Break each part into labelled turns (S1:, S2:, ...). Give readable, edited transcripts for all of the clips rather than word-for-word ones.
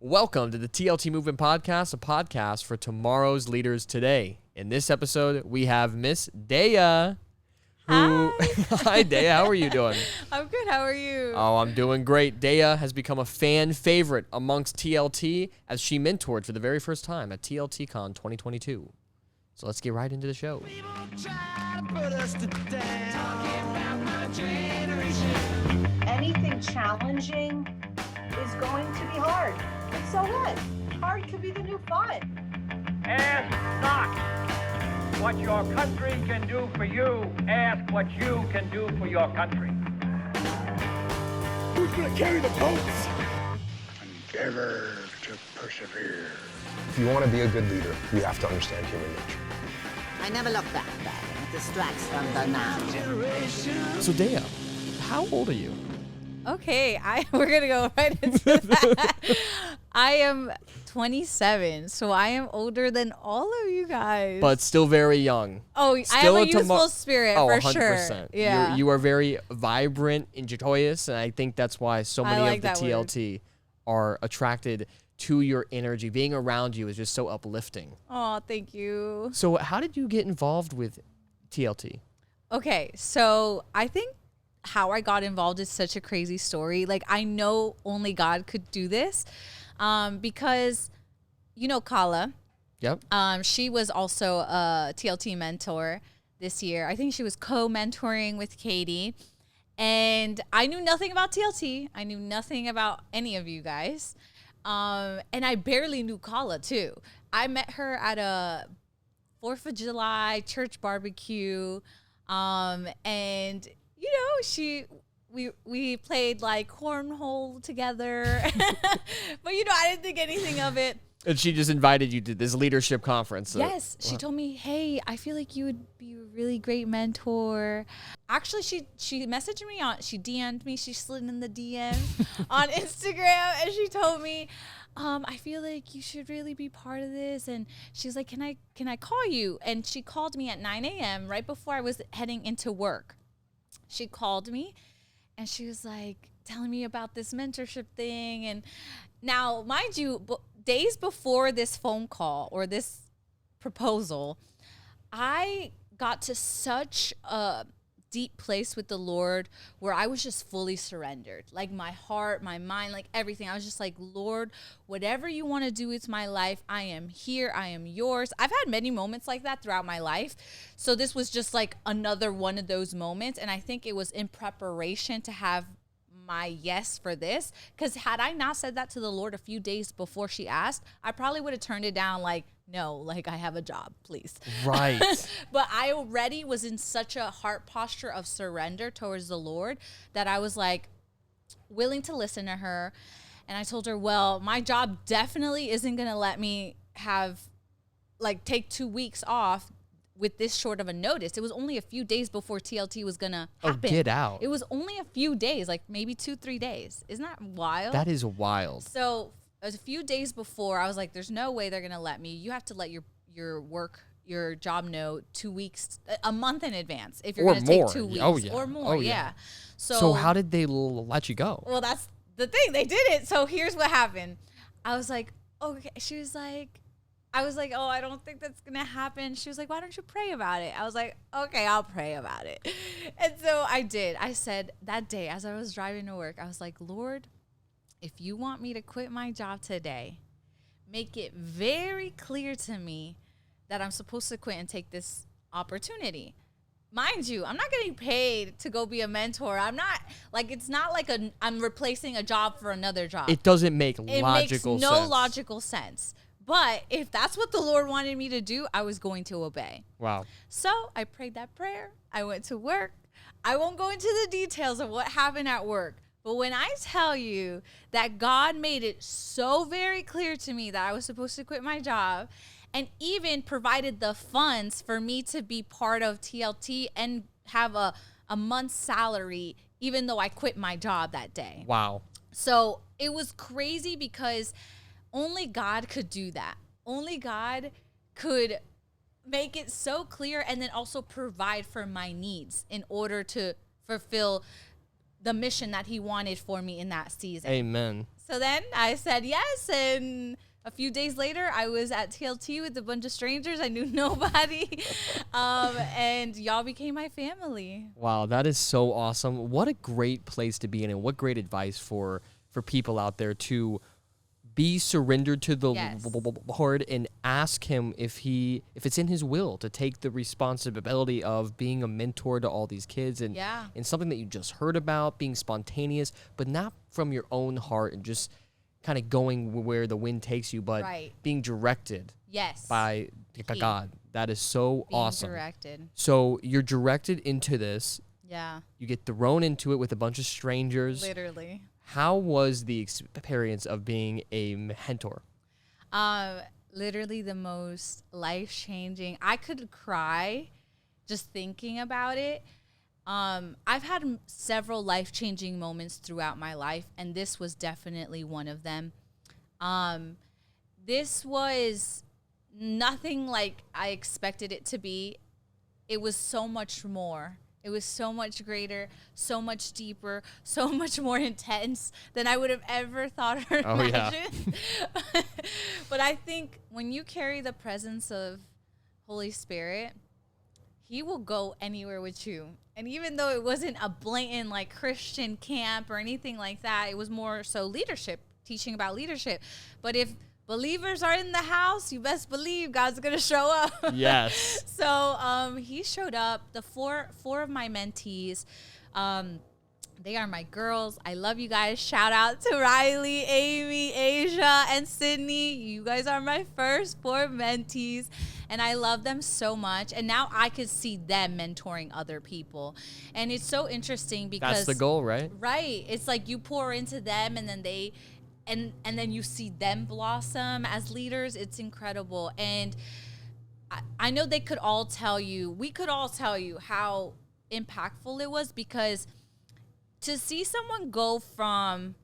S1: Welcome to the TLT Movement Podcast, a podcast for tomorrow's leaders today. In this episode, we have Miss Deya.
S2: Hi.
S1: Hi, Deya. How are you doing?
S2: I'm good. How are you?
S1: Oh, I'm doing great. Deya has become a fan favorite amongst TLT as she mentored for the very first time at TLTCon 2022. So let's get right into the show.
S3: Anything challenging is going to be hard. And so what? Hard could be the new fun.
S4: Ask not what your country can do for you. Ask what you can do for your country.
S5: Who's going to carry the boats? Endeavor to persevere.
S6: If you want to be a good leader, you have to understand human nature.
S7: I never look back. It distracts from the now.
S1: So Deya, how old are you?
S2: Okay, we're going to go right into that. I am 27, so I am older than all of you guys.
S1: But still very young.
S2: Oh, I
S1: Still
S2: have a
S1: a
S2: youthful spirit
S1: Oh,
S2: for
S1: 100%.
S2: sure. Yeah.
S1: You are very vibrant and joyous, and I think that's why so many
S2: like
S1: of the
S2: that word.
S1: TLT are attracted to your energy. Being around you is just so uplifting.
S2: Oh, thank you.
S1: So how did you get involved with TLT?
S2: Okay, so I think how I got involved is such a crazy story. Like, I know only God could do this because, you know, Kala,
S1: Yep.
S2: she was also a TLT mentor this year. I think she was co-mentoring with Katie. And I knew nothing about TLT. I knew nothing about any of you guys. And I barely knew Kala, too. I met her at a 4th of July church barbecue. And, you know, we played like cornhole together. But, you know, I didn't think anything of it.
S1: And she just invited you to this leadership conference.
S2: Yes, she told me, hey, I feel like you would be a really great mentor. Actually, she messaged me she DM'd me, she slid in the DM on Instagram, and she told me, I feel like you should really be part of this. And she's like, can I call you? And she called me at 9 a.m. right before I was heading into work. She called me, and she was like telling me about this mentorship thing. And now, mind you, days before this phone call or this proposal, I got to such a deep place with the Lord where I was just fully surrendered. Like my heart, my mind, like everything. I was just like, Lord, whatever you want to do with my life, I am here. I am yours. I've had many moments like that throughout my life. So this was just like another one of those moments. And I think it was in preparation to have my yes for this, because had I not said that to the Lord a few days before she asked, I probably would have turned it down like, no, like I have a job, please.
S1: Right.
S2: But I already was in such a heart posture of surrender towards the Lord that I was like willing to listen to her. And I told her, well, my job definitely isn't going to let me take 2 weeks off with this short of a notice. It was only a few days before TLT was going to happen.
S1: Oh, get out.
S2: It was only a few days, like maybe 2-3 days. Isn't that wild?
S1: That is wild.
S2: So a few days before, I was like, there's no way they're going to let me. You have to let your job know 2 weeks, a month in advance if you're going to take 2 weeks.
S1: Oh, yeah.
S2: Or more,
S1: Oh, yeah.
S2: yeah.
S1: So how did they let you go?
S2: Well, that's the thing. They did it. So here's what happened. I was like, okay. I was like, oh, I don't think that's going to happen. She was like, why don't you pray about it? I was like, okay, I'll pray about it. And so I did. I said that day as I was driving to work, I was like, Lord, if you want me to quit my job today, make it very clear to me that I'm supposed to quit and take this opportunity. Mind you, I'm not getting paid to go be a mentor. I'm not like, it's not like I'm replacing a job for another job.
S1: It doesn't make
S2: It
S1: logical
S2: makes no
S1: sense.
S2: logical sense. But if that's what the Lord wanted me to do, I was going to obey.
S1: Wow.
S2: So I prayed that prayer. I went to work. I won't go into the details of what happened at work. But when I tell you that God made it so very clear to me that I was supposed to quit my job and even provided the funds for me to be part of TLT and have a month's salary, even though I quit my job that day.
S1: Wow.
S2: So it was crazy because only God could do that. Only God could make it so clear and then also provide for my needs in order to fulfill the mission that he wanted for me in that season.
S1: Amen.
S2: So then I said yes, and a few days later, I was at TLT with a bunch of strangers. I knew nobody, and y'all became my family.
S1: Wow, that is so awesome. What a great place to be in, and what great advice for people out there to be surrendered to the
S2: Yes.
S1: Lord and ask him if it's in his will to take the responsibility of being a mentor to all these kids, and something that you just heard about, being spontaneous, but not from your own heart and just kind of going where the wind takes you, but being directed by God. That is so awesome.
S2: Directed.
S1: So you're directed into this.
S2: Yeah.
S1: You get thrown into it with a bunch of strangers.
S2: Literally.
S1: How was the experience of being a mentor?
S2: Literally the most life-changing. I could cry just thinking about it. I've had several life-changing moments throughout my life, and this was definitely one of them. This was nothing like I expected it to be. It was so much more. It was so much greater, so much deeper, so much more intense than I would have ever thought or imagined. Yeah. But I think when you carry the presence of Holy Spirit, he will go anywhere with you. And even though it wasn't a blatant like Christian camp or anything like that, it was more so leadership, teaching about leadership. But if believers are in the house, you best believe God's going to show up.
S1: Yes.
S2: So he showed up. The four of my mentees, they are my girls. I love you guys. Shout out to Riley, Amy, Asia, and Sydney. You guys are my first 4 mentees, and I love them so much. And now I could see them mentoring other people. And it's so interesting because
S1: that's the goal, right?
S2: Right. It's like you pour into them, and then they and then you see them blossom as leaders. It's incredible. And I know we could all tell you how impactful it was, because to see someone go from,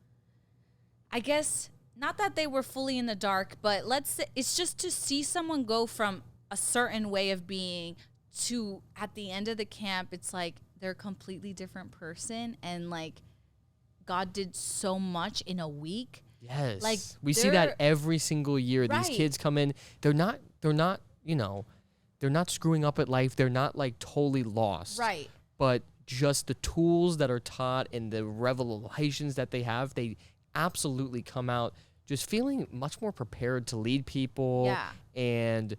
S2: I guess, not that they were fully in the dark, but let's say it's just to see someone go from a certain way of being to at the end of the camp, it's like they're a completely different person. And like God did so much in a week.
S1: Yes.
S2: Like
S1: we see that every single year. These kids come in, they're not, they're not screwing up at life. They're not like totally lost.
S2: Right.
S1: But just the tools that are taught and the revelations that they have, they absolutely come out just feeling much more prepared to lead people and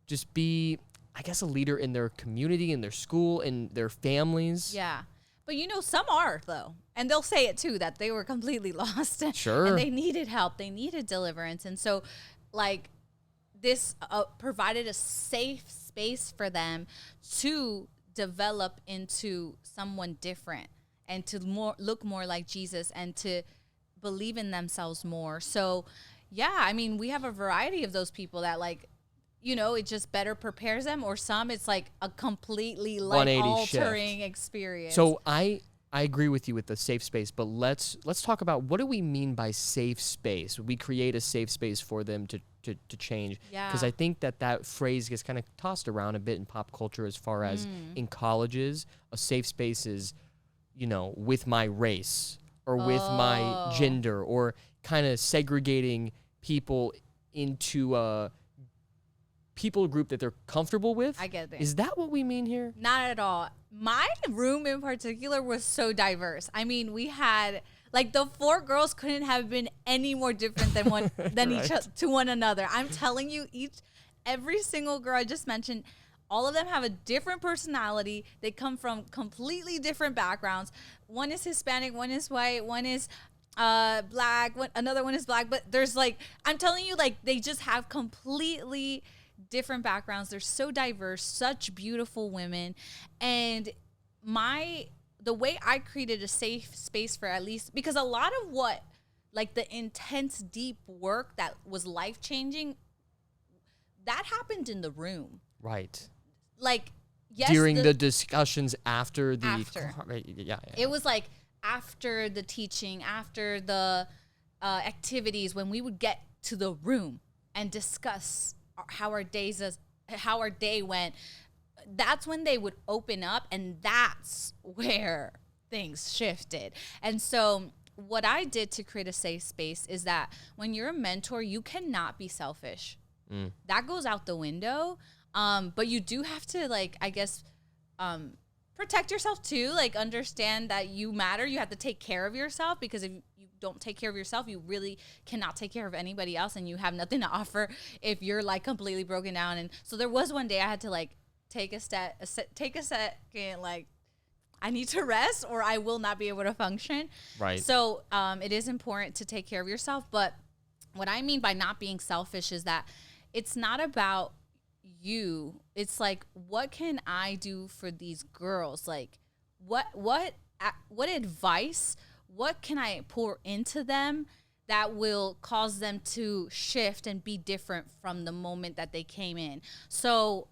S1: just be, I guess, a leader in their community, in their school, in their families.
S2: Yeah. But some are, though. And they'll say it too, that they were completely lost.
S1: Sure.
S2: And they needed help. They needed deliverance. And so like this provided a safe space for them to develop into someone different and to look more like Jesus and to believe in themselves more. So, yeah, I mean, we have a variety of those people that like, it just better prepares them, or some it's like a completely life-altering experience.
S1: So I agree with you with the safe space, but let's talk about what do we mean by safe space? We create a safe space for them to change.
S2: Yeah.
S1: Because I think that phrase gets kind of tossed around a bit in pop culture as far as in colleges, a safe space is, with my race or with my gender, or kind of segregating people into a people group that they're comfortable with.
S2: I get it.
S1: Is that what we mean here?
S2: Not at all. My room in particular was so diverse. I mean, we had like the 4 girls couldn't have been any more different than one than
S1: Right.
S2: to one another. I'm telling you, every single girl I just mentioned, all of them have a different personality. They come from completely different backgrounds. One is Hispanic, one is white, one is black, another one is black. But there's like, I'm telling you, like they just have completely different backgrounds. They're so diverse, such beautiful women. And the way I created a safe space for, at least because a lot of what, like the intense deep work that was life-changing, that happened in the room.
S1: Right.
S2: Like, yes,
S1: during the discussions after the
S2: after. It was like after the teaching, after the activities, when we would get to the room and discuss how our day went, that's when they would open up, and that's where things shifted. And so what I did to create a safe space is that when you're a mentor, you cannot be selfish. That goes out the window. But you do have to, like, I guess, protect yourself too. Like, understand that you matter. You have to take care of yourself, because if you don't take care of yourself, you really cannot take care of anybody else, and you have nothing to offer if you're like completely broken down. And so there was one day I had to like take a second, like, I need to rest or I will not be able to function.
S1: Right.
S2: So it is important to take care of yourself. But what I mean by not being selfish is that it's not about you. It's like, what can I do for these girls? Like, what advice, what can I pour into them that will cause them to shift and be different from the moment that they came in? So,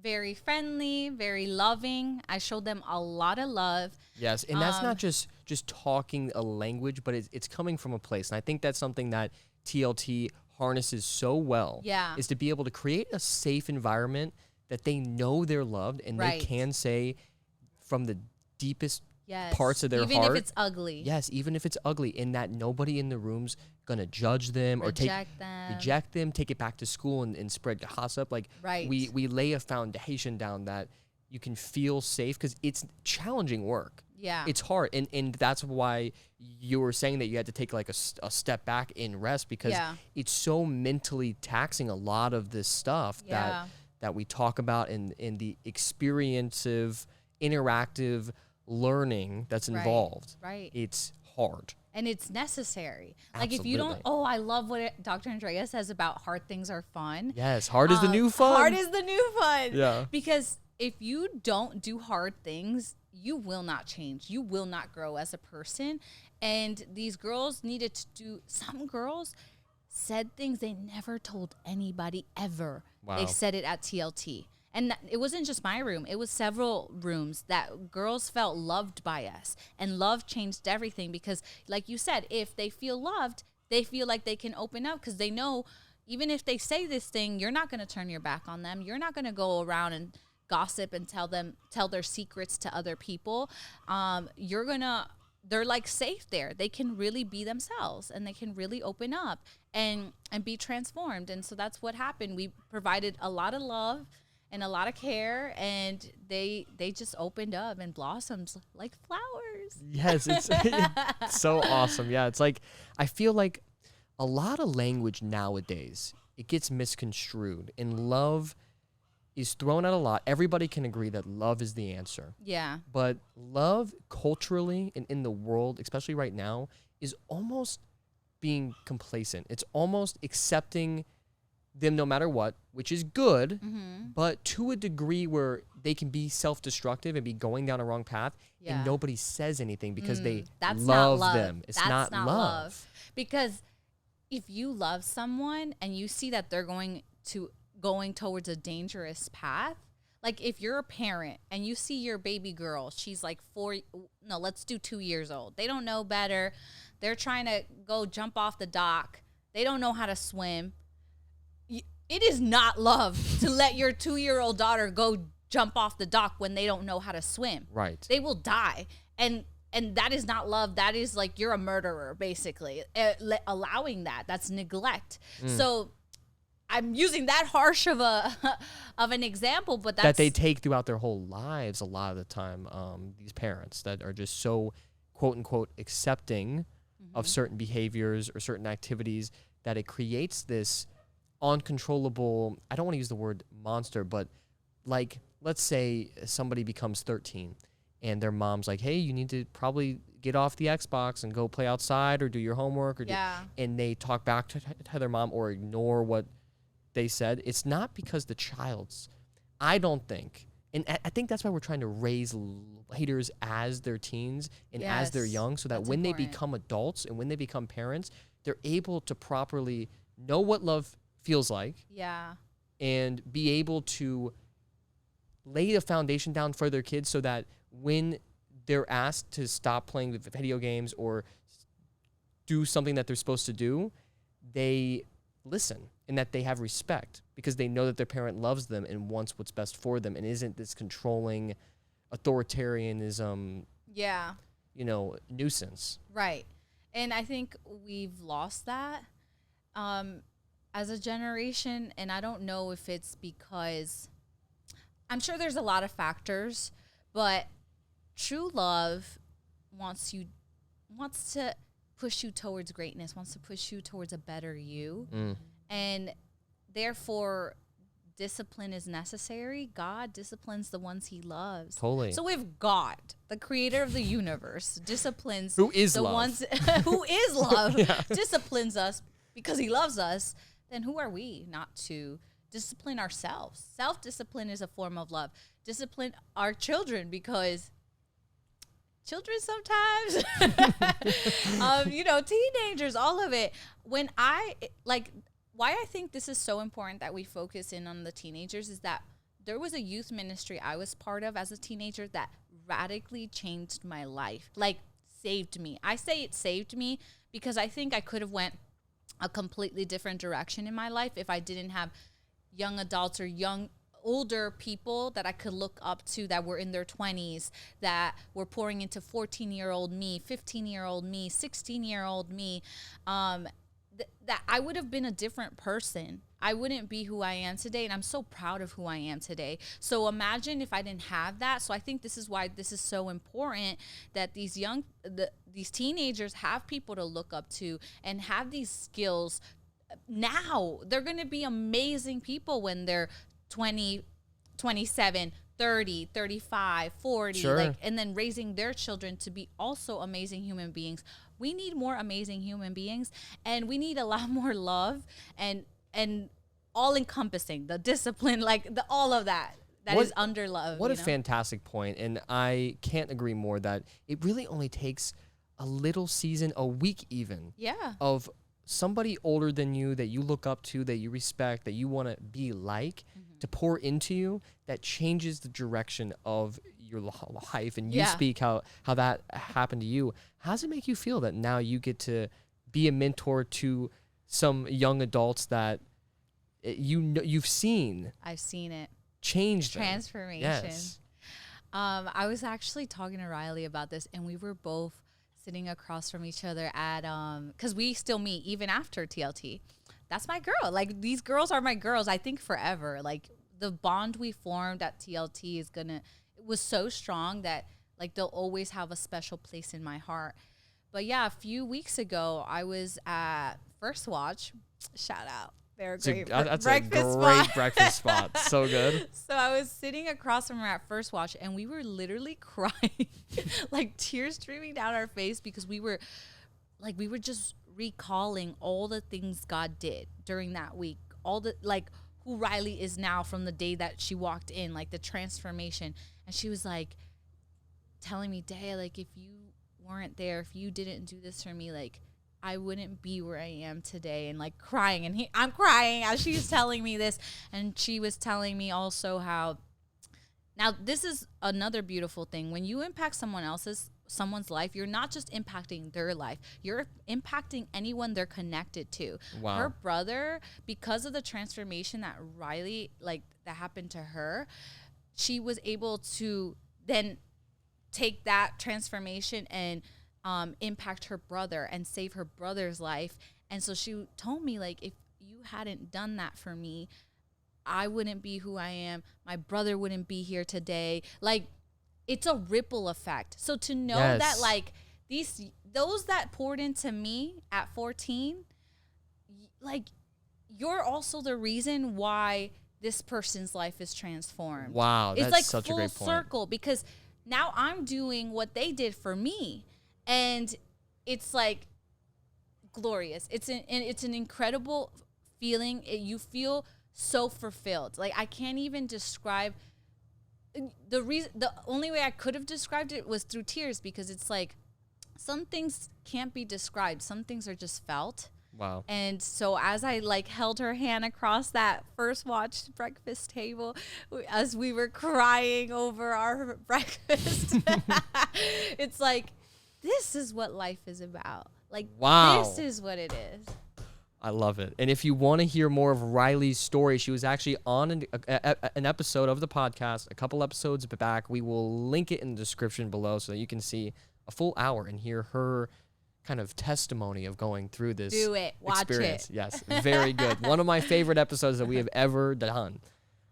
S2: very friendly, very loving. I showed them a lot of love.
S1: Yes, and that's not just talking a language, but it's coming from a place. And I think that's something that TLT harnesses so well.
S2: Yeah.
S1: Is to be able to create a safe environment that they know they're loved, and
S2: Right.
S1: they can say from the deepest
S2: Yes.
S1: parts of their
S2: even
S1: heart.
S2: if it's ugly.
S1: Yes, even if it's ugly, and that nobody in the room's gonna judge them or
S2: Reject them,
S1: take it back to school and spread gossip. Like,
S2: Right.
S1: we lay a foundation down that you can feel safe, because it's challenging work.
S2: Yeah.
S1: It's hard, and that's why you were saying that you had to take like a step back and rest, because
S2: Yeah.
S1: it's so mentally taxing, a lot of this stuff
S2: Yeah.
S1: that we talk about in the experientive, interactive learning that's involved.
S2: Right.
S1: It's hard.
S2: And it's necessary. Like, if you don't,
S1: Absolutely.
S2: I love what Dr. Andrea says about hard things are fun.
S1: Yes, hard is the new fun.
S2: Hard is the new fun.
S1: Yeah.
S2: Because if you don't do hard things, you will not change. You will not grow as a person. And these girls needed to do, some girls said things they never told anybody ever.
S1: Wow.
S2: They said it at TLT. And it wasn't just my room. It was several rooms that girls felt loved by us. And love changed everything, because, like you said, if they feel loved, they feel like they can open up, because they know even if they say this thing, you're not going to turn your back on them. You're not going to go around and gossip and tell their secrets to other people. They're like safe there. They can really be themselves, and they can really open up and be transformed. And so that's what happened. We provided a lot of love and a lot of care, and they just opened up and blossomed like flowers.
S1: Yes, it's so awesome. Yeah, it's like, I feel like a lot of language nowadays, it gets misconstrued, and love is thrown out a lot. Everybody can agree that love is the answer.
S2: Yeah.
S1: But love culturally and in the world, especially right now, is almost being complacent. It's almost accepting them no matter what, which is good, but to a degree where they can be self-destructive and be going down a wrong path,
S2: Yeah.
S1: and nobody says anything because they
S2: That's
S1: love
S2: not love.
S1: them. It's
S2: That's
S1: not love.
S2: Because if you love someone and you see that they're going towards a dangerous path, like if you're a parent and you see your baby girl, she's like 2 years old. They don't know better. They're trying to go jump off the dock. They don't know how to swim. It is not love to let your 2-year-old daughter go jump off the dock when they don't know how to swim.
S1: Right.
S2: They will die. And that is not love. That is like, you're a murderer, basically. Allowing that's neglect. So I'm using that harsh of an example, but
S1: that they take throughout their whole lives a lot of the time. These parents that are just so quote unquote accepting of certain behaviors or certain activities that it creates this uncontrollable, I don't want to use the word monster, but like, let's say somebody becomes 13 and their mom's like, hey, you need to probably get off the Xbox and go play outside or do your homework, or and they talk back to their mom or ignore what they said. It's not because the child's, I don't think, and I think that's why we're trying to raise haters as they're teens and as they're young, so that when they become adults and when they become parents, they're able to properly know what love feels like, and be able to lay a foundation down for their kids, so that when they're asked to stop playing the video games or do something that they're supposed to do, they listen, and that they have respect because they know that their parent loves them and wants what's best for them, and isn't this controlling authoritarianism nuisance.
S2: Right. And I think we've lost that as a generation. And I don't know if it's because, I'm sure there's a lot of factors, but true love wants to push you towards greatness, wants to push you towards a better you. And therefore, discipline is necessary. God disciplines the ones he loves.
S1: Totally.
S2: So if God, the creator of the universe, disciplines
S1: who is
S2: the
S1: love.
S2: ones who is love, disciplines us because he loves us, then who are we not to discipline ourselves? Self-discipline is a form of love. Discipline our children, because children sometimes, teenagers, all of it. When why I think this is so important that we focus in on the teenagers is that there was a youth ministry I was part of as a teenager that radically changed my life, like saved me. I say it saved me because I think I could have went a completely different direction in my life if I didn't have young adults or older people that I could look up to that were in their 20s, that were pouring into 14-year-old me, 15-year-old me, 16-year-old me, that I would have been a different person. I wouldn't be who I am today, and I'm so proud of who I am today. So imagine if I didn't have that. So I think this is why this is so important that these teenagers have people to look up to and have these skills. Now they're going to be amazing people when they're 20, 27, 30, 35, 40,
S1: Sure.
S2: and then raising their children to be also amazing human beings. We need more amazing human beings, and we need a lot more love and all encompassing, the discipline, all of that is under love.
S1: What a fantastic point. And I can't agree more that it really only takes a little season, a week even, of somebody older than you that you look up to, that you respect, that you want to be like, to pour into you, that changes the direction of your life. And you speak how that happened to you. How does it make you feel that now you get to be a mentor to some young adults that you've seen?
S2: I've seen it.
S1: Change them.
S2: Transformation.
S1: Yes.
S2: I was actually talking to Riley about this, and we were both sitting across from each other at because we still meet even after TLT. That's my girl. Like, these girls are my girls, I think, forever. Like, the bond we formed at TLT it was so strong that they'll always have a special place in my heart. But yeah, a few weeks ago I was at First Watch. Shout out. They're great.
S1: That's a great breakfast spot. So good.
S2: So I was sitting across from her at First Watch, and we were literally crying, tears streaming down our face, because we were just recalling all the things God did during that week, all the who Riley is now from the day that she walked in, the transformation. And she was telling me, Deya, if you weren't there, if you didn't do this for me, I wouldn't be where I am today, and crying. And I'm crying as she's telling me this. And she was telling me also how, now this is another beautiful thing. When you impact someone's life, you're not just impacting their life, you're impacting anyone they're connected to.
S1: Wow.
S2: Her brother, because of the transformation that Riley, that happened to her, she was able to then take that transformation and impact her brother and save her brother's life. And so she told me, if you hadn't done that for me, I wouldn't be who I am. My brother wouldn't be here today. It's a ripple effect. So to know that those that poured into me at 14, you're also the reason why this person's life is transformed.
S1: Wow, that's such a great point.
S2: It's full circle, because now I'm doing what they did for me. And it's glorious. It's an incredible feeling. You feel so fulfilled. I can't even describe the reason. The only way I could have described it was through tears, because it's some things can't be described. Some things are just felt.
S1: Wow.
S2: And so as I held her hand across that First Watch breakfast table, as we were crying over our breakfast, it's this is what life is about.
S1: Wow.
S2: This is what it is.
S1: I love it. And if you want to hear more of Riley's story, she was actually on an episode of the podcast a couple episodes back. We will link it in the description below so that you can see a full hour and hear her kind of testimony of going through this
S2: Do it. Watch
S1: experience.
S2: it.
S1: Yes, very good. One of my favorite episodes that we have ever done.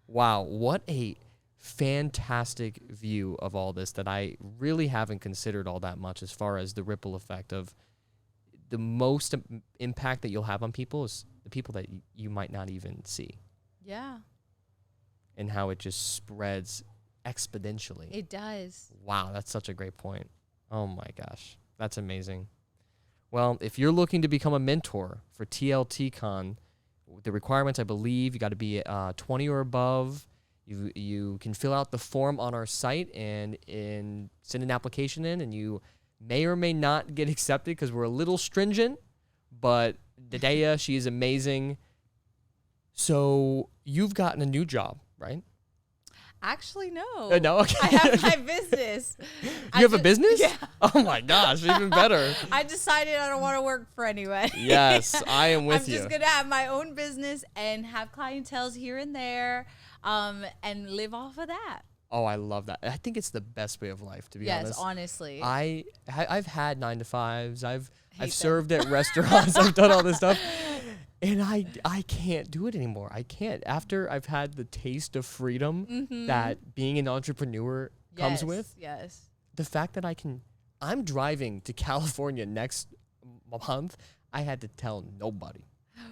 S1: Wow, what a fantastic view of all this that I really haven't considered all that much as far as the ripple effect of the most impact that you'll have on people is the people that you might not even see.
S2: Yeah.
S1: And how it just spreads exponentially.
S2: It does.
S1: Wow, that's such a great point. Oh my gosh, that's amazing. Well, if you're looking to become a mentor for TLT Con, the requirements, I believe, you got to be 20 or above. You can fill out the form on our site and send an application in, and you may or may not get accepted because we're a little stringent, but Deya, she is amazing. So you've gotten a new job, right?
S2: Actually, no.
S1: No, okay.
S2: I have my business.
S1: You have a business?
S2: Yeah.
S1: Oh my gosh, even better.
S2: I decided I don't want to work for anyone.
S1: Yes, I am with you.
S2: I'm just going to have my own business and have clientele here and there and live off of that.
S1: Oh, I love that. I think it's the best way of life, to be honest.
S2: Yes, honestly.
S1: I've had 9-to-5s. I've
S2: them.
S1: served at restaurants. I've done all this stuff. And I can't do it anymore. I can't. After I've had the taste of freedom that being an entrepreneur comes with.
S2: Yes.
S1: The fact that I'm driving to California next month, I had to tell nobody.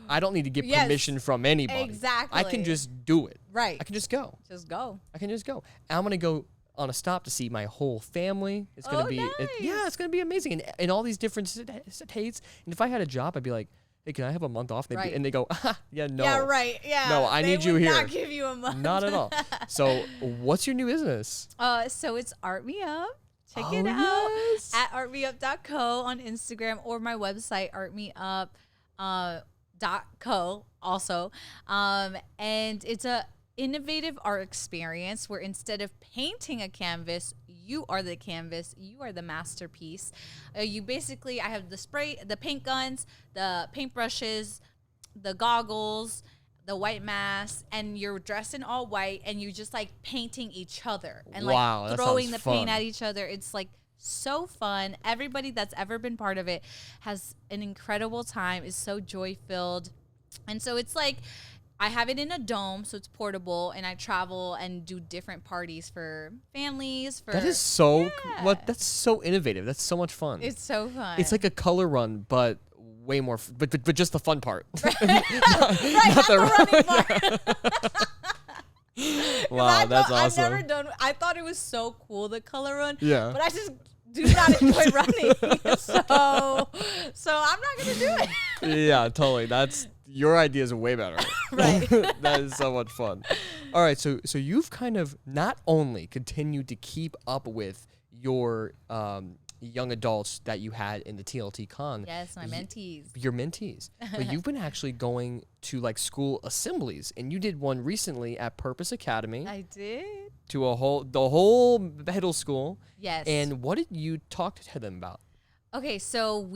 S1: I don't need to get permission from anybody.
S2: Exactly.
S1: I can just do it.
S2: Right.
S1: I can just go.
S2: Just go.
S1: I can just go. I'm going to go on a stop to see my whole family. It's going to be,
S2: nice.
S1: it's going to be amazing. And all these different states. And if I had a job, I'd be like, hey, can I have a month off?
S2: Right.
S1: And they go, yeah, no.
S2: Yeah, right. Yeah.
S1: No, I need you here.
S2: Not give you a month.
S1: Not at all. So what's your new business?
S2: So it's Art Me Up. Check
S1: Oh,
S2: it out
S1: yes.
S2: at artmeup.co on Instagram or my website, artmeup.co also. And it's a innovative art experience where instead of painting a canvas, you are the canvas, you are the masterpiece. You basically, I have the paint guns, the paintbrushes, the goggles, the white mask, and you're dressed in all white and you're just like painting each other and
S1: Wow,
S2: like
S1: that
S2: throwing
S1: sounds
S2: the paint
S1: fun.
S2: at each other. It's like so fun. Everybody that's ever been part of it has an incredible time. It's so joy filled. And so it's like, I have it in a dome, so it's portable, and I travel and do different parties for families.
S1: That is so,
S2: Yeah.
S1: that's so innovative. That's so much fun.
S2: It's so fun.
S1: It's like a color run, but way more, but just the fun part.
S2: not the running part.
S1: Wow, that's awesome.
S2: I've never done. I thought it was so cool, the color run.
S1: Yeah.
S2: But I just do not enjoy running, so I'm not gonna do it.
S1: Yeah, totally. Your idea is way better.
S2: Right.
S1: That is so much fun. All right, so you've kind of not only continued to keep up with your young adults that you had in the TLT Con.
S2: Yes, my mentees.
S1: Your mentees. But you've been actually going to like school assemblies, and you did one recently at Purpose Academy.
S2: I did.
S1: To the whole middle school.
S2: Yes.
S1: And what did you talk to them about?
S2: Okay, so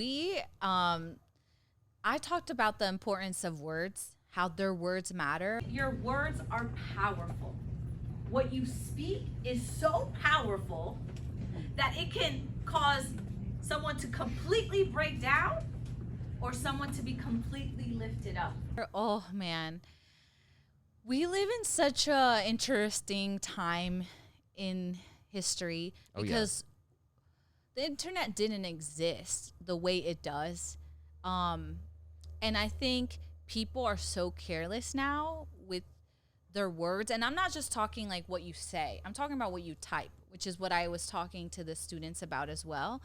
S2: I talked about the importance of words, how their words matter.
S8: Your words are powerful. What you speak is so powerful that it can cause someone to completely break down or someone to be completely lifted up.
S2: Oh, man. We live in such a interesting time in history because the internet didn't exist the way it does. And I think people are so careless now with their words. And I'm not just talking like what you say. I'm talking about what you type, which is what I was talking to the students about as well.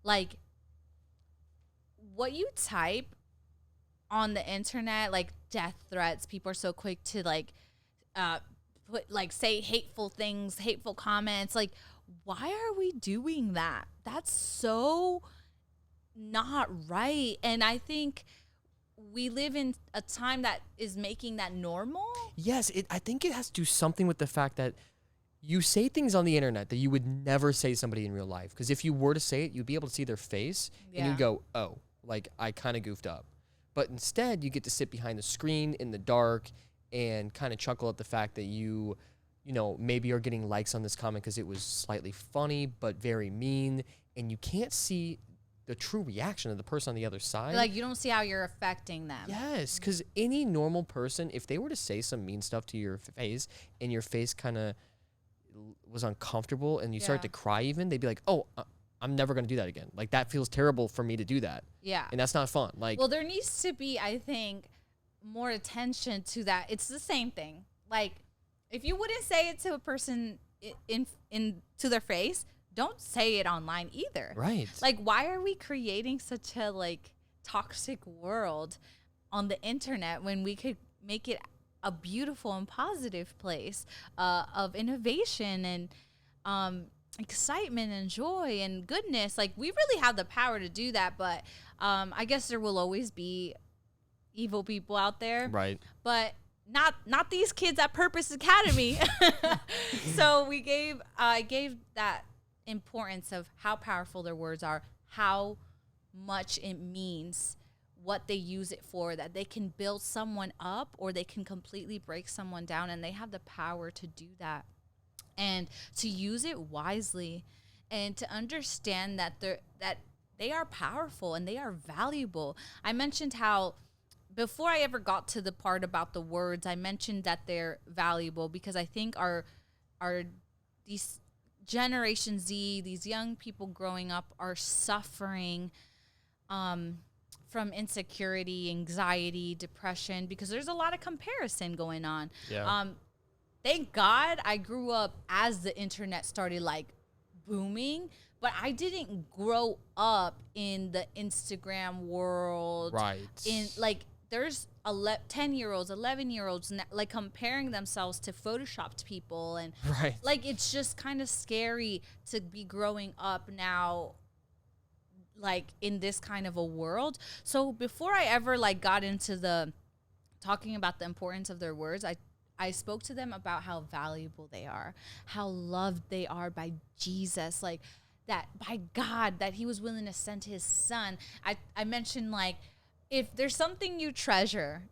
S2: Like, what you type on the internet, like death threats, people are so quick to say hateful things, hateful comments. Like, why are we doing that? That's so not right. And I think we live in a time that is making that normal.
S1: Yes, I think it has to do something with the fact that you say things on the internet that you would never say to somebody in real life. Because if you were to say it, you'd be able to see their face and you'd go, oh, like I kind of goofed up. But instead, you get to sit behind the screen in the dark and kind of chuckle at the fact that you maybe are getting likes on this comment because it was slightly funny but very mean. and you can't see the true reaction of the person on the other side.
S2: Like, you don't see how you're affecting them.
S1: Yes, because any normal person, if they were to say some mean stuff to your face and your face kind of was uncomfortable and you start to cry even, they'd be like, oh, I'm never going to do that again. Like, that feels terrible for me to do that.
S2: Yeah.
S1: And that's not fun. Like,
S2: well, there needs to be, I think, more attention to that. It's the same thing. Like, if you wouldn't say it to a person in to their face, don't say it online either.
S1: Right.
S2: Like, why are we creating such a like toxic world on the internet when we could make it a beautiful and positive place of innovation and excitement and joy and goodness? Like, we really have the power to do that, but I guess there will always be evil people out there.
S1: Right.
S2: But not these kids at Purpose Academy. So I gave that importance of how powerful their words are, how much it means, what they use it for, that they can build someone up or they can completely break someone down, and they have the power to do that and to use it wisely and to understand that they are powerful and they are valuable. I mentioned how before I ever got to the part about the words, I mentioned that they're valuable because I think our these Generation Z, these young people growing up, are suffering from insecurity, anxiety, depression, because there's a lot of comparison going on.
S1: Yeah.
S2: Thank God I grew up as the internet started like booming, but I didn't grow up in the Instagram world.
S1: Right.
S2: In like, there's 10-year-olds, 11-year-olds like comparing themselves to photoshopped people, and
S1: right.
S2: like, it's just kind of scary to be growing up now like in this kind of a world. So before I ever like got into the talking about the importance of their words, I spoke to them about how valuable they are, how loved they are by Jesus, like that by God, that he was willing to send his son. I mentioned, like, if there's something you treasure,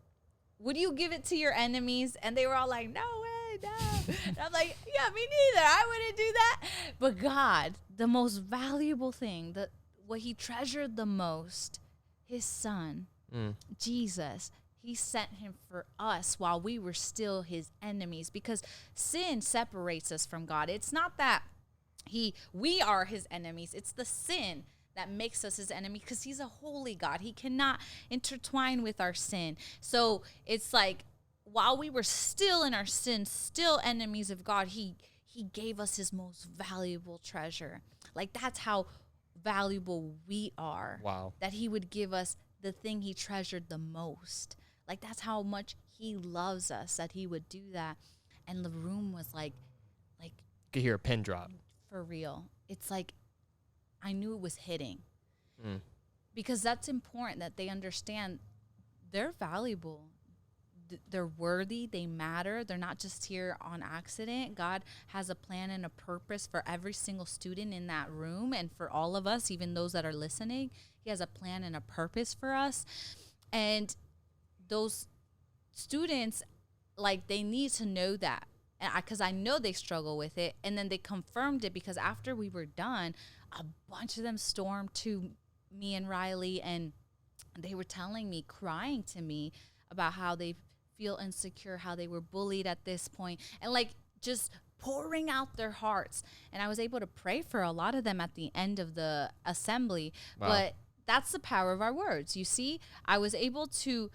S2: would you give it to your enemies? And they were all like, no way, no. And I'm like, yeah, me neither. I wouldn't do that. But God, the most valuable thing, what he treasured the most, his son, Jesus, he sent him for us while we were still his enemies, because sin separates us from God. It's not that we are his enemies. It's the sin that makes us his enemy, because he's a holy God. He cannot intertwine with our sin. So it's like, while we were still in our sin, still enemies of God, he gave us his most valuable treasure. Like, that's how valuable we are.
S1: Wow.
S2: That he would give us the thing he treasured the most. Like, that's how much he loves us, that he would do that. And the room was like
S1: You could hear a pin drop.
S2: For real. It's like, I knew it was hitting. Because that's important, that they understand they're valuable. They're worthy. They matter. They're not just here on accident. God has a plan and a purpose for every single student in that room, and for all of us, even those that are listening. He has a plan and a purpose for us. And those students, like, they need to know that. And because I know they struggle with it. And then they confirmed it, because after we were done, a bunch of them stormed to me and Riley, and they were telling me, crying to me about how they feel insecure, how they were bullied at this point, and like just pouring out their hearts. And I was able to pray for a lot of them at the end of the assembly.
S1: Wow.
S2: But that's the power of our words. You see, I was able to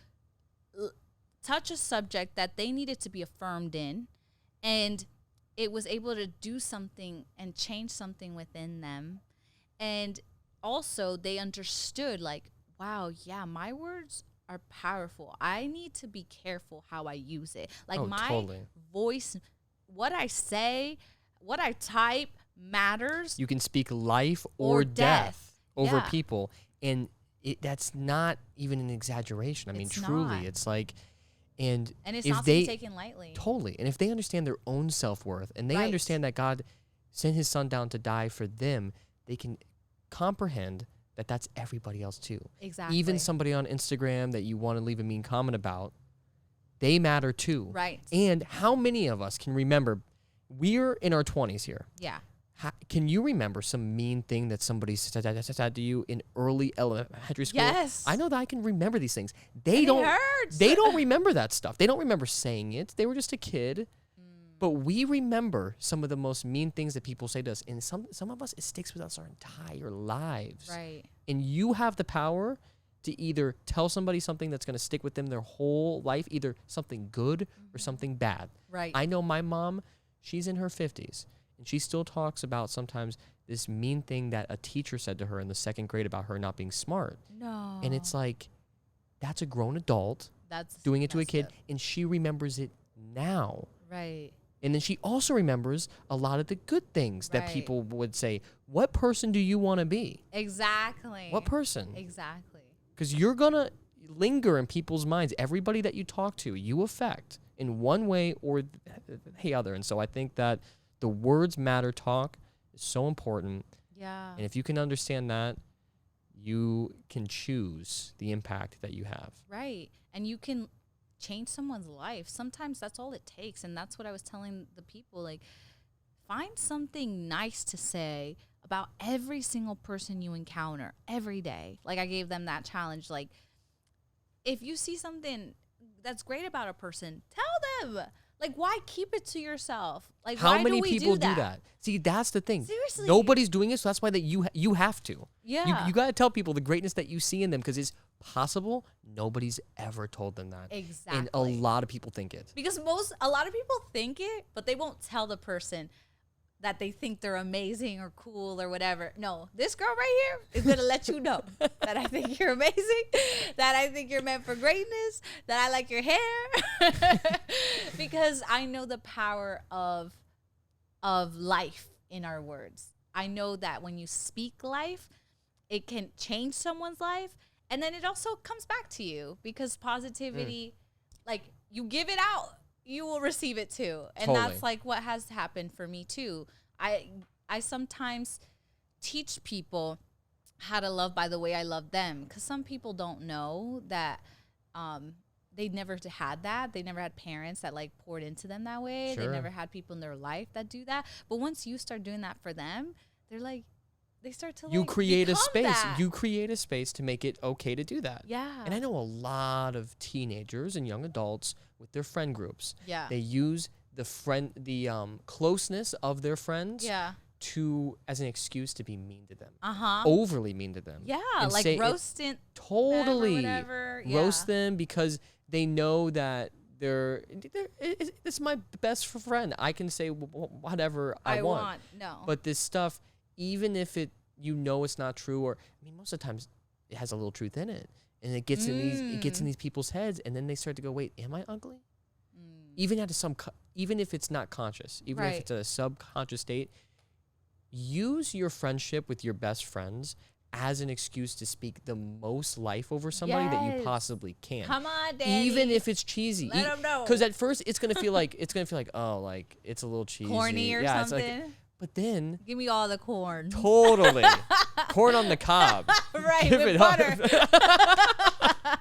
S2: touch a subject that they needed to be affirmed in, and it was able to do something and change something within them. And also they understood, like, wow, yeah, my words are powerful. I need to be careful how I use it. Like, my voice, what I say, what I type matters.
S1: You can speak life or death over people. And that's not even an exaggeration. I mean, truly, it's like, and
S2: it's
S1: if
S2: not to
S1: they
S2: be taken lightly.
S1: Totally. And if they understand their own self-worth, and they understand that God sent his son down to die for them, they can comprehend that that's everybody else too.
S2: Exactly.
S1: Even somebody on Instagram that you want to leave a mean comment about, they matter too.
S2: Right.
S1: And how many of us can remember, we're in our 20s here.
S2: Yeah.
S1: Can you remember some mean thing that somebody said to you in early elementary school?
S2: Yes.
S1: I know that I can remember these things.
S2: It hurts.
S1: They don't remember that stuff. They don't remember saying it. They were just a kid. But we remember some of the most mean things that people say to us. And some of us, it sticks with us our entire lives.
S2: Right.
S1: And you have the power to either tell somebody something that's going to stick with them their whole life, either something good or something bad.
S2: Right.
S1: I know my mom, she's in her 50s, and she still talks about sometimes this mean thing that a teacher said to her in the 2nd grade about her not being smart.
S2: No.
S1: And it's like, that's a grown adult doing it to a kid, and she remembers it now.
S2: Right.
S1: And then she also remembers a lot of the good things that people would say. What person do you want to be?
S2: Exactly.
S1: What person?
S2: Exactly.
S1: Because you're going to linger in people's minds. Everybody that you talk to, you affect in one way or the other. And so I think that the words matter talk is so important.
S2: Yeah.
S1: And if you can understand that, you can choose the impact that you have.
S2: Right. And you can change someone's life. Sometimes that's all it takes. And that's what I was telling the people. Like, find something nice to say about every single person you encounter every day. Like, I gave them that challenge. Like, if you see something that's great about a person, tell them. Like, why keep it to yourself? Like,
S1: how
S2: why
S1: many
S2: do we
S1: people
S2: do that?
S1: See, that's the thing.
S2: Seriously.
S1: Nobody's doing it, so that's why that you have to.
S2: Yeah.
S1: You got to tell people the greatness that you see in them, because it's possible nobody's ever told them that.
S2: Exactly.
S1: And a lot of people think it.
S2: Because a lot of people think it, but they won't tell the person that they think they're amazing or cool or whatever. No, this girl right here is going to let you know that I think you're amazing, that I think you're meant for greatness, that I like your hair. Because I know the power of life in our words. I know that when you speak life, it can change someone's life. And then it also comes back to you, because positivity, like, you give it out, you will receive it too. And
S1: Totally.
S2: that's like what has happened for me too. I sometimes teach people how to love by the way I love them, because some people don't know that they never had that. They never had parents that like poured into them that way.
S1: Sure.
S2: They never had people in their life that do that. But once you start doing that for them, they're like, they start to
S1: You create a
S2: become
S1: space.
S2: that.
S1: You create a space to make it okay to do that.
S2: Yeah.
S1: And I know a lot of teenagers and young adults with their friend groups.
S2: Yeah.
S1: They use the closeness of their friends
S2: Yeah.
S1: as an excuse to be mean to them.
S2: Uh-huh.
S1: Overly mean to them.
S2: Yeah,
S1: And
S2: like
S1: say it-
S2: roasting
S1: Totally.
S2: them or whatever. Yeah.
S1: Roast them because they know that this is my best friend. I can say whatever I want.
S2: No.
S1: But this stuff, even if it's not true, or I mean, most of the times it has a little truth in it, and it gets in these people's heads, and then they start to go, wait, am I ugly? Even even if it's not conscious, even if
S2: Right.
S1: it's a subconscious state, use your friendship with your best friends as an excuse to speak the most life over somebody that you
S2: Yes.
S1: possibly can.
S2: Come on, Daddy.
S1: Even if it's cheesy.
S2: Let 'em know.
S1: Because at first it's gonna feel like oh, like it's a little cheesy.
S2: Corny or
S1: yeah,
S2: something.
S1: It's like, but then
S2: Give me all the corn.
S1: totally corn on the cob.
S2: Right,
S1: Give
S2: with
S1: it
S2: butter.
S1: up.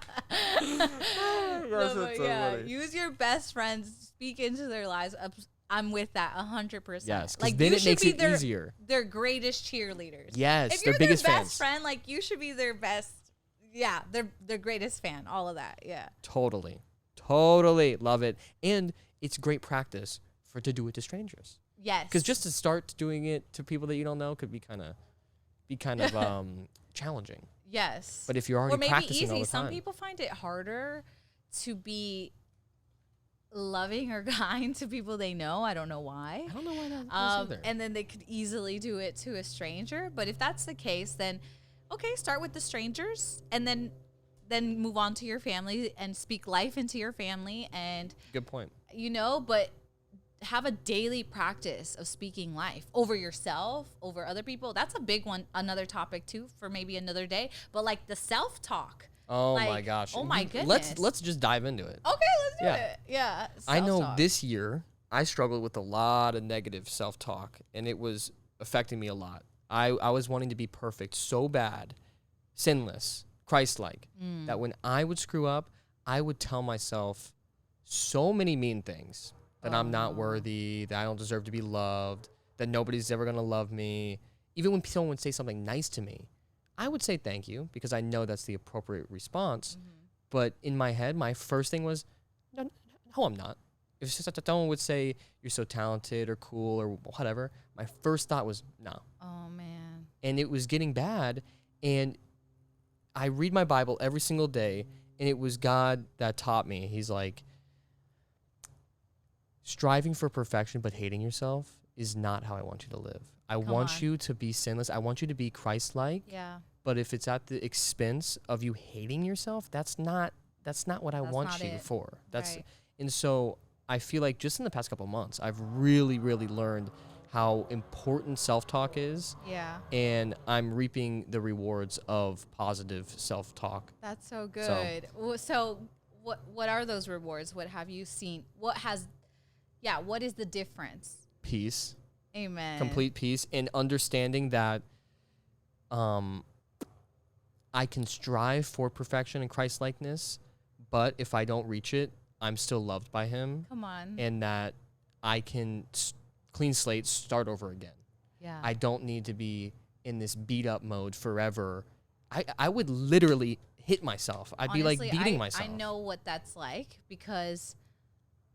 S2: No, but yeah, use your best friends, speak into their lives. I'm with that 100%.
S1: Yes, 'cause
S2: like
S1: then
S2: you
S1: it
S2: should
S1: makes
S2: be
S1: it
S2: their,
S1: easier.
S2: Their greatest cheerleaders.
S1: Yes,
S2: if
S1: their
S2: you're
S1: biggest
S2: their
S1: fans.
S2: best friend, like you should be their best. Yeah, their greatest fan. All of that. Yeah.
S1: Totally love it, and it's great practice to do it to strangers.
S2: Yes.
S1: Because just to start doing it to people that you don't know could be kind of challenging.
S2: Yes.
S1: But if you're already
S2: or maybe
S1: practicing all
S2: easy.
S1: the time,
S2: Some people find it harder to be loving or kind to people they know. I don't know why.
S1: I don't know why that is either.
S2: And then they could easily do it to a stranger. But if that's the case, then okay, start with the strangers, and then move on to your family and speak life into your family, and
S1: Good point.
S2: but have a daily practice of speaking life over yourself, over other people. That's a big one, another topic too for maybe another day. But like the self-talk.
S1: Oh
S2: like,
S1: my gosh.
S2: Oh my goodness.
S1: Let's just dive into it.
S2: Okay, let's do
S1: Yeah.
S2: it. Yeah.
S1: I know
S2: self-talk.
S1: this year I struggled with a lot of negative self-talk, and it was affecting me a lot. I was wanting to be perfect so bad, sinless, Christ-like, that when I would screw up, I would tell myself so many mean things, that I'm not worthy, that I don't deserve to be loved, that nobody's ever going to love me. Even when someone would say something nice to me, I would say thank you because I know that's the appropriate response. But in my head, my first thing was, no, I'm not. If it's just that someone would say, you're so talented or cool or whatever, my first thought was, no.
S2: Oh, man.
S1: And it was getting bad. And I read my Bible every single day, and it was God that taught me. He's like, striving for perfection but hating yourself is not how I want you to live. I want you to be sinless. I want you to be Christ-like.
S2: Yeah.
S1: But if it's at the expense of you hating yourself, that's not what I want you for. That's
S2: right.
S1: And so I feel like just in the past couple of months, I've really, really learned how important self-talk is.
S2: Yeah.
S1: And I'm reaping the rewards of positive self-talk.
S2: That's so good. So what are those rewards? What have you seen? What is the difference?
S1: Peace.
S2: Amen.
S1: Complete peace and understanding that I can strive for perfection and Christ-likeness, but if I don't reach it, I'm still loved by him.
S2: Come on.
S1: And that I can clean slate, start over again.
S2: Yeah.
S1: I don't need to be in this beat-up mode forever. I would literally hit myself. I'd be like beating myself.
S2: I know what that's like because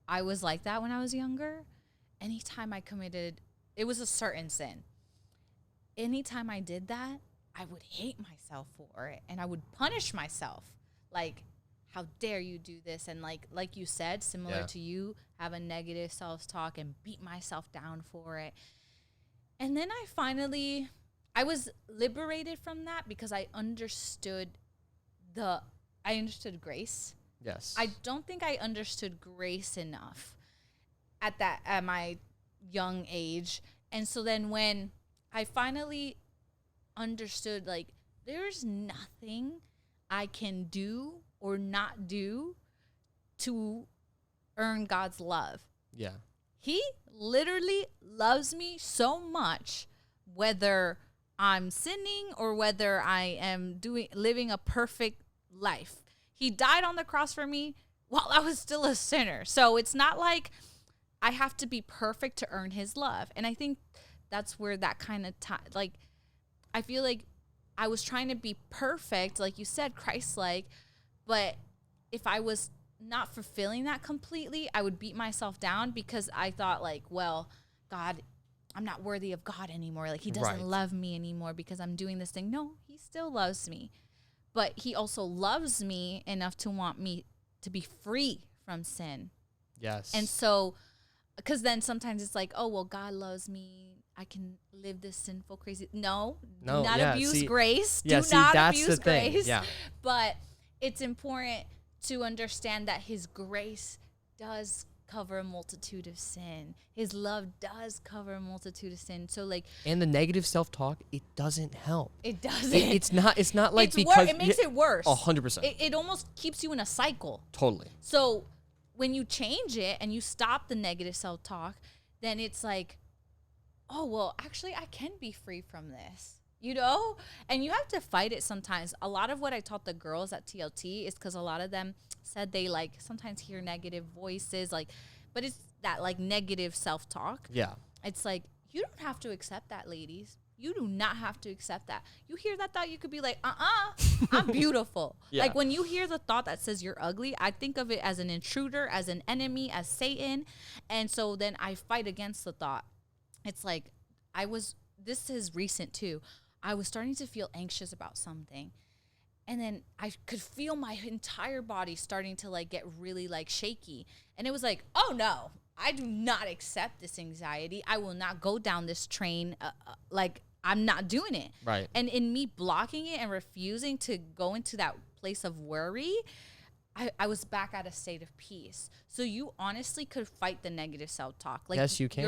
S2: I was like that when I was younger. Anytime I committed, it was a certain sin. Anytime I did that, I would hate myself for it and I would punish myself. Like, how dare you do this? And like you said, similar to you, have a negative self-talk and beat myself down for it. And then I was liberated from that because I understood grace.
S1: Yes.
S2: I don't think I understood grace enough at my young age. And so then when I finally understood, like, there's nothing I can do or not do to earn God's love.
S1: Yeah.
S2: He literally loves me so much, whether I'm sinning or whether I am living a perfect life. He died on the cross for me while I was still a sinner. So it's not like I have to be perfect to earn his love. And I think that's where that kind of like, I feel like I was trying to be perfect, like you said, Christ-like, but if I was not fulfilling that completely, I would beat myself down because I thought, like, well, God, I'm not worthy of God anymore. Like, he doesn't love me anymore because I'm doing this thing. No, he still loves me. But he also loves me enough to want me to be free from sin.
S1: Yes.
S2: And so, because then sometimes it's like, oh, well, God loves me. I can live this sinful, crazy. No, do not abuse grace. Do not abuse grace.
S1: Yeah.
S2: But it's important to understand that his grace does cover a multitude of sin. His love does cover a multitude of sin. So, like,
S1: and the negative self-talk, it doesn't help.
S2: It doesn't.
S1: It's not like because
S2: it makes it worse.
S1: 100%.
S2: It almost keeps you in a cycle.
S1: Totally.
S2: So when you change it and you stop the negative self-talk, then it's like, oh, well, actually, I can be free from this, you know? And you have to fight it sometimes. A lot of what I taught the girls at TLT is because a lot of them said they, like, sometimes hear negative voices, like, but it's that, like, negative self-talk.
S1: Yeah.
S2: It's like, you don't have to accept that, ladies. You do not have to accept that. You hear that thought, you could be like, I'm beautiful.
S1: Yeah.
S2: Like, when you hear the thought that says you're ugly, I think of it as an intruder, as an enemy, as Satan. And so then I fight against the thought. It's like, this is recent too. I was starting to feel anxious about something. And then I could feel my entire body starting to, like, get really, like, shaky. And it was like, oh no, I do not accept this anxiety. I will not go down this train. Like, I'm not doing it.
S1: Right.
S2: And in me blocking it and refusing to go into that place of worry, I was back at a state of peace. So you honestly could fight the negative self-talk. Like,
S1: yes, you can.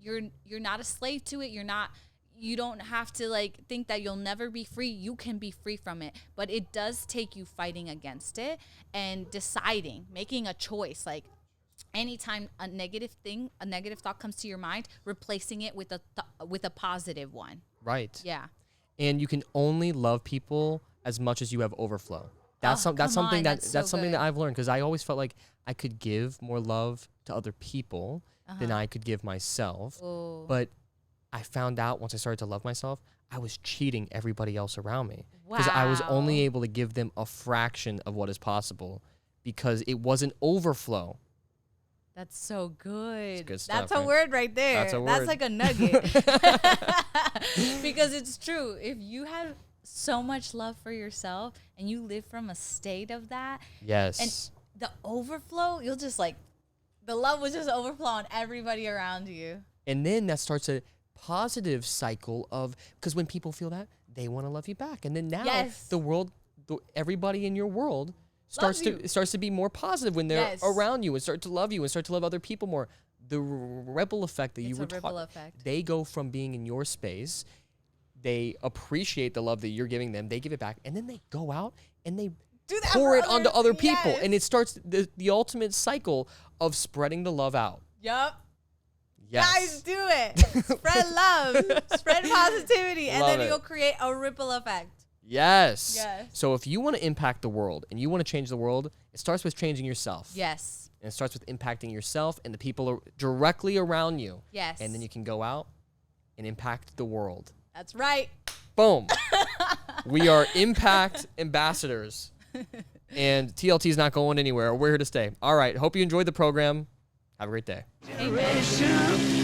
S2: You're not a slave to it. You don't have to, like, think that you'll never be free. You can be free from it. But it does take you fighting against it and deciding, making a choice. Like, anytime a negative thought comes to your mind, replacing it with a positive one.
S1: Right.
S2: Yeah.
S1: And you can only love people as much as you have overflow. That's something that I've learned, because I always felt like I could give more love to other people than I could give myself.
S2: Ooh.
S1: But I found out once I started to love myself, I was cheating everybody else around me. Because I was only able to give them a fraction of what is possible because it wasn't overflow.
S2: That's so good.
S1: It's good stuff,
S2: That's a
S1: right?
S2: word right there.
S1: That's a
S2: That's
S1: word.
S2: like a nugget. Because it's true. If you have so much love for yourself and you live from a state of that,
S1: Yes.
S2: and the overflow, you'll just like, the love will just overflow on everybody around you.
S1: And then that starts a positive cycle of, because when people feel that, they want to love you back. And then now the world, everybody in your world starts to be more positive when they're around you and start to love you and start to love other people more. The ripple effect that you were talking, they go from being in your space, they appreciate the love that you're giving them, they give it back, and then they go out and they pour it onto other people. And it starts the ultimate cycle of spreading the love out.
S2: Yup.
S1: Yes.
S2: Guys, do it. Spread love. Spread positivity. And then you'll create a ripple effect.
S1: Yes.
S2: Yes.
S1: So if you want to impact the world and you want to change the world, it starts with changing yourself.
S2: Yes.
S1: And it starts with impacting yourself and the people directly around you.
S2: Yes.
S1: And then you can go out and impact the world.
S2: That's right.
S1: Boom. We are impact ambassadors. And TLT is not going anywhere. We're here to stay. All right. Hope you enjoyed the program. Have a great day.
S2: Amen.